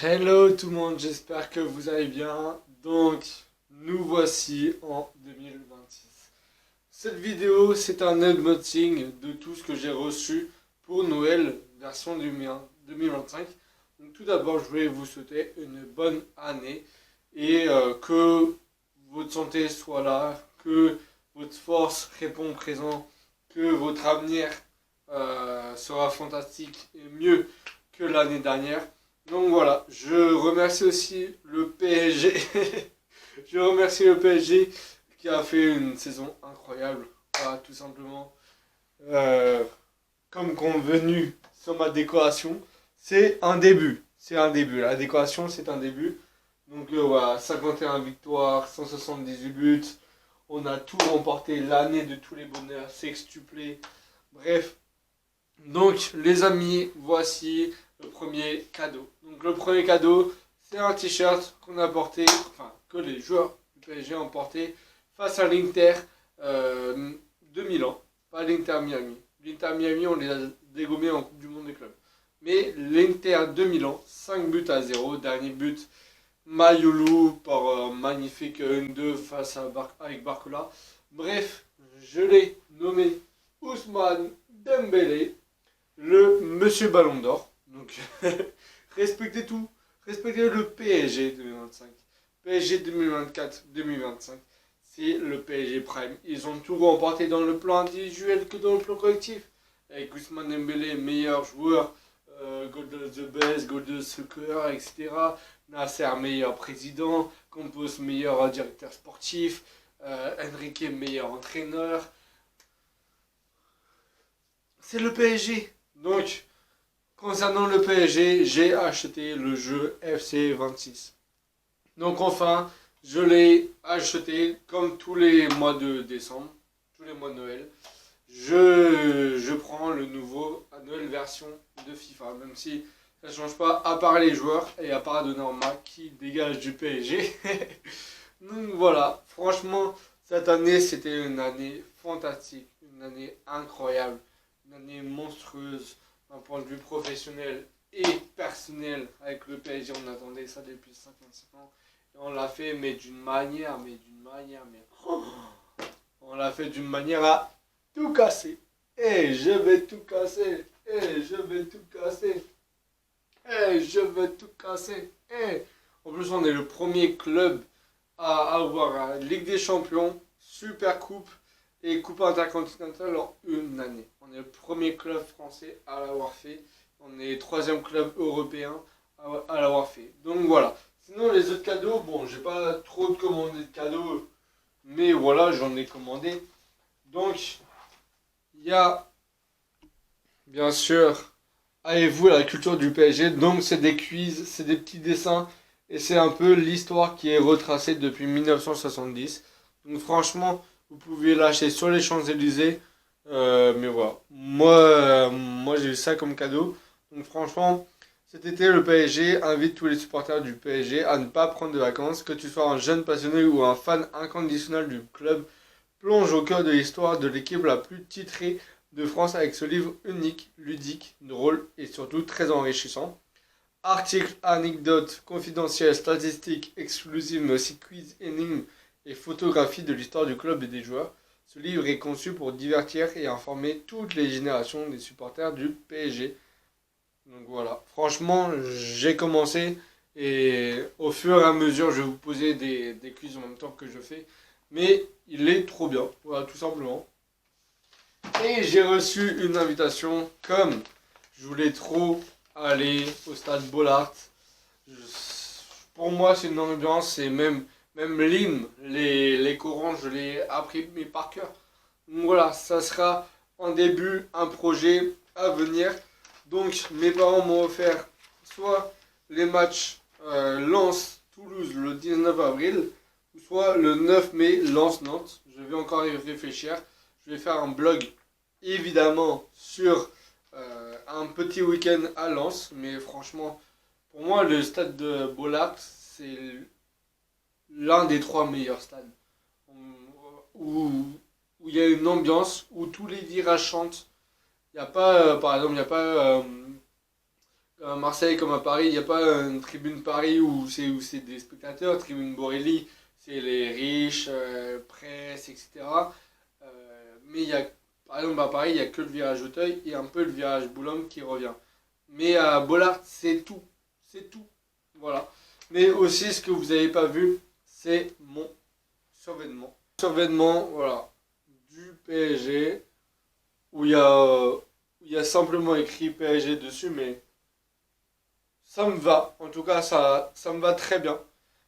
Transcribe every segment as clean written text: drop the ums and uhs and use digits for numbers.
Hello tout le monde, j'espère que vous allez bien. Donc, nous voici en 2026. Cette vidéo, c'est un unboxing de tout ce que j'ai reçu pour Noël, version 2025. Donc, tout d'abord, je voulais vous souhaiter une bonne année et que votre santé soit là, que votre force répond présent, que votre avenir sera fantastique et mieux que l'année dernière. Donc voilà, je remercie aussi le PSG. Je remercie le PSG qui a fait une saison incroyable. Voilà, tout simplement. Euh, Comme convenu sur ma décoration, c'est un début. C'est un début. La décoration, c'est un début. Donc voilà, 51 victoires, 178 buts. On a tout remporté, l'année de tous les bonheurs, sextuplé. Bref, donc, les amis, voici le premier cadeau. Donc, le premier cadeau, c'est un t-shirt qu'on a porté, enfin, que les joueurs du PSG ont porté face à l'Inter de Milan, pas l'Inter Miami. L'Inter Miami, on les a dégommés en Coupe du Monde des clubs. Mais l'Inter de Milan, 5 buts à 0, dernier but, Mayulu par magnifique 1-2 face à avec Barcola. Bref, je l'ai nommé Ousmane Dembélé le Monsieur Ballon d'Or. Donc, respectez tout. Respectez le PSG 2025. PSG 2024-2025. C'est le PSG Prime. Ils ont tout remporté dans le plan individuel que dans le plan collectif. Avec Ousmane Dembélé, meilleur joueur, goal de the best, goal de soccer, etc. Nasser, meilleur président. Campos, meilleur directeur sportif. Enrique, meilleur entraîneur. C'est le PSG. Donc, concernant le PSG, j'ai acheté le jeu FC 26. Donc enfin, je l'ai acheté comme tous les mois de décembre, tous les mois de Noël. Je prends le nouveau à Noël version de FIFA, même si ça ne change pas, à part les joueurs et à part Donnarumma qui dégage du PSG. Donc voilà, franchement, cette année, c'était une année fantastique, une année incroyable, une année monstrueuse d'un point de vue professionnel et personnel avec le PSG. On attendait ça depuis 55 ans. Et on l'a fait, mais d'une manière, on l'a fait d'une manière à tout casser. Et je vais tout casser. Et je vais tout casser. Et je vais tout casser. Et en plus, on est le premier club à avoir la Ligue des Champions, Super Coupe et Coupe intercontinentale en une année. On est le premier club français à l'avoir fait. On est le troisième club européen à l'avoir fait. Donc voilà. Sinon, les autres cadeaux, bon, j'ai pas trop de commandé de cadeaux, mais voilà, j'en ai commandé. Donc, il y a, bien sûr, avez-vous la culture du PSG. Donc, c'est des quiz, c'est des petits dessins, et c'est un peu l'histoire qui est retracée depuis 1970. Donc, franchement, vous pouvez l'acheter sur les Champs-Élysées. Mais voilà. Moi j'ai eu ça comme cadeau. Donc, franchement, cet été, le PSG invite tous les supporters du PSG à ne pas prendre de vacances. Que tu sois un jeune passionné ou un fan inconditionnel du club, plonge au cœur de l'histoire de l'équipe la plus titrée de France avec ce livre unique, ludique, drôle et surtout très enrichissant. Articles, anecdotes, confidentiels, statistiques exclusives, mais aussi quiz, énigmes et photographies de l'histoire du club et des joueurs. Ce livre est conçu pour divertir et informer toutes les générations des supporters du PSG. Donc voilà, franchement, j'ai commencé et au fur et à mesure, je vais vous poser des quiz en même temps que je fais. Mais il est trop bien, voilà, tout simplement. Et j'ai reçu une invitation comme je voulais trop aller au stade Bollard. Je- Pour moi, c'est une ambiance, c'est même l'hymne, les Corans, je l'ai appris mais par cœur. Donc voilà, ça sera en début un projet à venir. Donc mes parents m'ont offert soit les matchs Lens-Toulouse le 19 avril, soit le 9 mai Lens-Nantes. Je vais encore y réfléchir. Je vais faire un blog évidemment sur un petit week-end à Lens, mais franchement, pour moi, le stade de Bollard, c'est l'un des trois meilleurs stades. Où où il y a une ambiance, où tous les virages chantent. Il n'y a pas, par exemple, il n'y a pas À Marseille comme à Paris, il n'y a pas une tribune Paris où c'est des spectateurs. Tribune Borelli, c'est les riches, presse, etc. Mais par exemple à Paris, il n'y a que le virage Auteuil et un peu le virage Boulogne qui revient. Mais à Bollard, c'est tout. C'est tout. Voilà. Mais aussi, ce que vous n'avez pas vu, c'est mon survêtement. Survêtement, voilà, du PSG, où il y a simplement écrit PSG dessus, mais ça me va. En tout cas, ça me va très bien.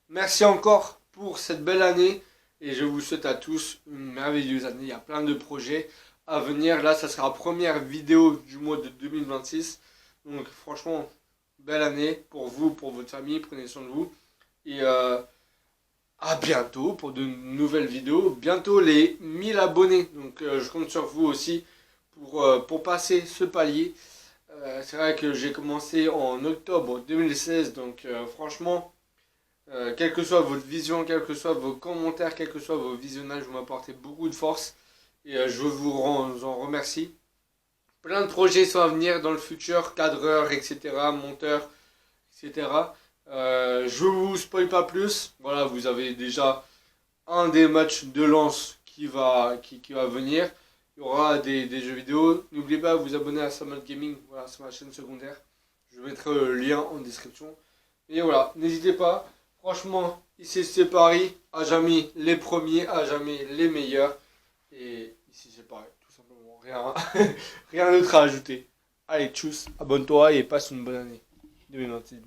Merci encore pour cette belle année et je vous souhaite à tous une merveilleuse année. Il y a plein de projets à venir. Là, ça sera la première vidéo du mois de 2026. Donc, franchement, belle année pour vous, pour votre famille. Prenez soin de vous. Et à bientôt pour de nouvelles vidéos. Bientôt les 1000 abonnés. Donc, je compte sur vous aussi pour passer ce palier. C'est vrai que j'ai commencé en octobre 2016, donc franchement, quelle que soit votre vision, quels que soient vos commentaires, quels que soient vos visionnages, vous m'apportez beaucoup de force et je en remercie. Plein de projets sont à venir dans le futur, cadreur, etc., monteur, etc. Je vous spoil pas plus. Voilà, vous avez déjà un des matchs de lance qui va venir. Il y aura des jeux vidéo. N'oubliez pas de vous abonner à Samuel Gaming, voilà, sur ma chaîne secondaire. Je mettrai le lien en description. Et voilà, n'hésitez pas. Franchement, ici c'est Paris, à jamais les premiers, à jamais les meilleurs. Et ici c'est pareil, tout simplement. Rien, rien d'autre à ajouter. Allez, tchuss, abonne-toi et passe une bonne année 2026.